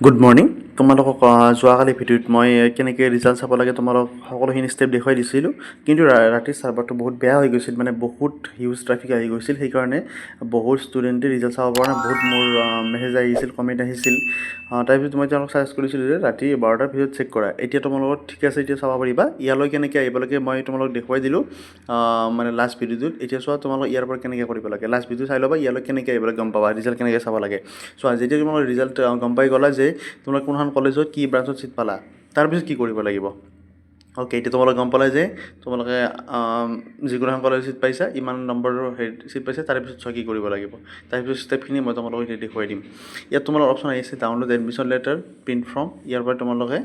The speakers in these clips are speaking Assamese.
গুড মৰ্ণিং তোমালোকক যোৱাকালি ভিডিঅ'ত মই কেনেকৈ ৰিজাল্ট চাব লাগে তোমালোক সকলোখিনি ষ্টেপ দেখুৱাই দিছিলোঁ কিন্তু ৰাতি ছাৰ্ভাৰটো বহুত বেয়া হৈ গৈছিল মানে বহুত হিউজ ট্ৰাফিক আহি গৈছিল সেইকাৰণে বহুত ষ্টুডেণ্টে ৰিজাল্ট চাব পৰা নাই বহুত মোৰ মেছেজ আহিছিল কমেণ্ট আহিছিল তাৰপিছত মই তেওঁলোকক ছাজেষ্ট কৰিছিলোঁ যে ৰাতি 12টাৰ ভিতৰত চেক কৰা এতিয়া তোমালোকৰ ঠিক আছে এতিয়া চাব পাৰিবা ইয়ালৈ কেনেকৈ আহিব লাগে মই তোমালোকক দেখুৱাই দিলোঁ মানে লাষ্ট ভিডিঅ'টোত এতিয়া চোৱা তোমালোক ইয়াৰ পৰা কেনেকৈ কৰিব লাগে লাষ্ট ভিডিঅ' চাই ল'বা ইয়ালৈ কেনেকৈ আহিব লাগে গম পাবা ৰিজাল্ট কেনেকৈ চাব লাগে চোৱা যেতিয়া তোমালোকৰ ৰিজাল্ট গম পাই গ'লা যে তোমালোক কোনখন কলেজত কি ব্ৰাঞ্চত ছিট পালা তাৰপিছত কি কৰিব লাগিব অ'কে এতিয়া তোমালোকে গম পালা যে তোমালোকে যিকোনো এখন কলেজত ছিট পাইছা ইমান নম্বৰৰ ছিট পাইছা তাৰপিছত চোৱা কি কৰিব লাগিব তাৰপিছত ষ্টেপখিনি মই তোমালোকক এতিয়া দেখুৱাই দিম ইয়াত তোমালোকৰ অপশ্যন আহিছে download admission letter print from ইয়াৰ পৰা তোমালোকে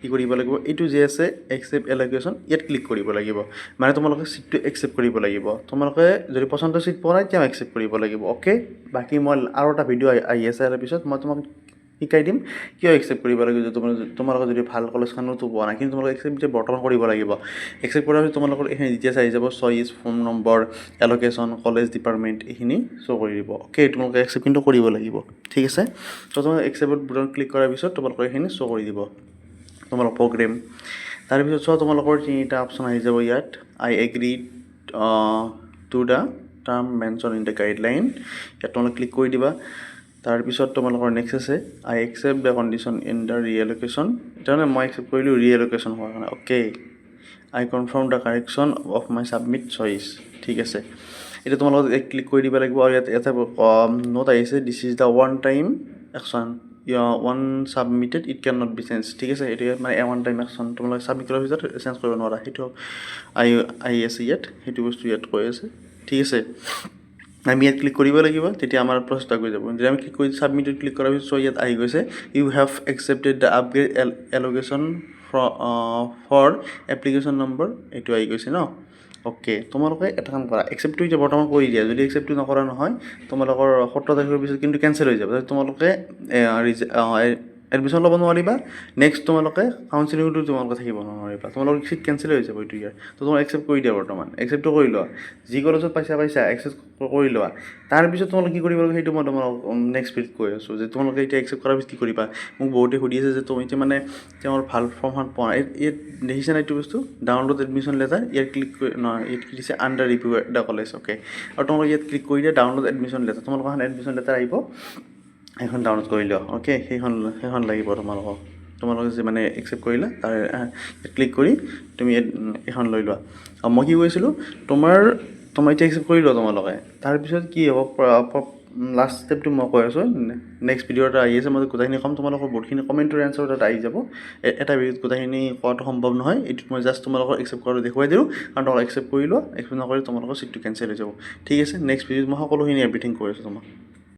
কি কৰিব লাগিব এইটো যে আছে একচেপ্ট এল'কেশ্যন ইয়াত ক্লিক কৰিব লাগিব মানে তোমালোকে ছিটটো একচেপ্ট কৰিব লাগিব তোমালোকে যদি পচন্দৰ ছিট পোৱা নাই তেওঁ একচেপ্ট কৰিব লাগিব অ'কে বাকী মই আৰু এটা ভিডিঅ' আহি আছে ইয়াৰ পিছত মই তোমাক শিকাই দিম কিয় একচেপ্ট কৰিব লাগিব যে তোমালোকে যদি ভাল কলেজখনতো পোৱা নাই কিন্তু তোমালোকে একচেপ্ট এতিয়া বৰ্তমান কৰিব লাগিব একচেপ্ট কৰাৰ পিছত তোমালোকৰ এইখিনি ডিটেইলছ আহি যাব choice phone number allocation college department এইখিনি শ্ব' কৰি দিব অ'কে তোমালোকে একচেপ্ট কিন্তু কৰিব লাগিব ঠিক আছে ত' তোমালোকে একচেপ্টত বুটান ক্লিক কৰাৰ পিছত তোমালোকৰ এইখিনি শ্ব' কৰি দিব তোমালোকৰ প্ৰগ্ৰেম তাৰপিছত চোৱা তোমালোকৰ তিনিটা অপশ্যন আহি যাব ইয়াত I agree to the term mention in the guideline ইয়াত তোমালোকে ক্লিক কৰি দিবা তাৰপিছত তোমালোকৰ নেক্সট আছে I accept the condition in the reallocation তাৰমানে মই একচেপ্ট কৰিলোঁ ৰিএল'কেশ্যন হোৱাৰ কাৰণে okay I confirm the correction of my submit choice ঠিক আছে এতিয়া তোমালোকে ক্লিক কৰি দিব লাগিব আৰু ইয়াত এটা নোট আহিছে this is the one time action one submitted it can not be change ঠিক আছে এইটো ইয়াত মানে ওৱান টাইম একশ্যন তোমালোকে ছাবমিট কৰাৰ পিছত চেঞ্জ কৰিব নোৱাৰা সেইটো আহি আছে ইয়াত সেইটো বস্তু ইয়াত কৈ আছে ঠিক আছে আমি ইয়াত ক্লিক কৰিব লাগিব তেতিয়া আমাৰ প্ৰচেছটো গৈ যাব যদি আমি ক্লিক কৰি ছাবমিটত ক্লিক কৰাৰ পিছত ইয়াত আহি গৈছে you have accepted the upgrade allocation for application number এইটো আহি গৈছে ন অ'কে তোমালোকে এটা কাম কৰা একচেপ্টটো এতিয়া বৰ্তমান কৰি দিয়া যদি একচেপ্টটো নকৰা নহয় তোমালোকৰ 17 তাৰিখৰ পিছত কিন্তু কেঞ্চেল হৈ যাব তোমালোকে এডমিশ্যন ল'ব নোৱাৰিবা নেক্সট তোমালোকে কাউন্সিলিঙতো তোমালোকে থাকিব নোৱাৰিবা তোমালোকৰ ছিট কেঞ্চেল হৈ যাব এইটো ইয়াৰ তো তোমালোকে একচেপ্ট কৰি দিয়া বৰ্তমান একচেপ্টটো কৰি লোৱা যি কলেজত পাইছা একচেপ্ট কৰি লোৱা তাৰপিছত তোমালোকে কি কৰিব লাগিব সেইটো মই তোমালোকক নেক্সট ভিডিঅ'ত কৈ আছোঁ যে তোমালোকে এতিয়া একচেপ্ট কৰাৰ পিছত কি কৰিবা মোক বহুতে সুধি আছে যে তুমি এতিয়া মানে তেওঁৰ ভাল ফৰ্মখন পোৱা নাই ইয়াত দেখিছা নাই এইটো বস্তু ডাউনলোড এডমিশ্যন লেটাৰ ইয়াত ক্লিক কৰি নহয় ইয়াত কি দিছে under review the college okay আৰু তোমালোকে ইয়াত ক্লিক কৰি দিয়া ডাউনলোড এডমিশ্যন লেটাৰ তোমালোকৰ এখন এডমিশ্যন লেটাৰ আহিব সেইখন ডাউনলোড কৰি লোৱা অ'কে সেইখন লাগিব তোমালোকে যে মানে একচেপ্ট কৰিলা তাৰ ক্লিক কৰি তুমি এখন লৈ লোৱা মই কি কৈছিলোঁ তোমাৰ এতিয়া একচেপ্ট কৰি লোৱা তোমালোকে তাৰপিছত কি হ'ব লাষ্ট ষ্টেপটো মই কৈ আছোঁ নেক্সট ভিডিঅ' এটা আহি আছে মই গোটেইখিনি ক'ম তোমালোকৰ বহুতখিনি কমেণ্টৰ এনচাৰ তাত আহি যাব এটা ভিডিঅ'ত গোটেইখিনি কোৱাটো সম্ভৱ নহয় এইটোত মই জাষ্ট তোমালোকৰ একচেপ্ট কৰাটো দেখুৱাই দিওঁ কাৰণ তোমালোকে একচেপ্ট কৰি লোৱা একচেপ্ট নকৰি তোমালোকৰ ছিটটো কেঞ্চেল হৈ যাব ঠিক আছে নেক্সট ভিডিঅ'ত মই সকলোখিনি এভৰিথিং কৈ আছোঁ তোমাক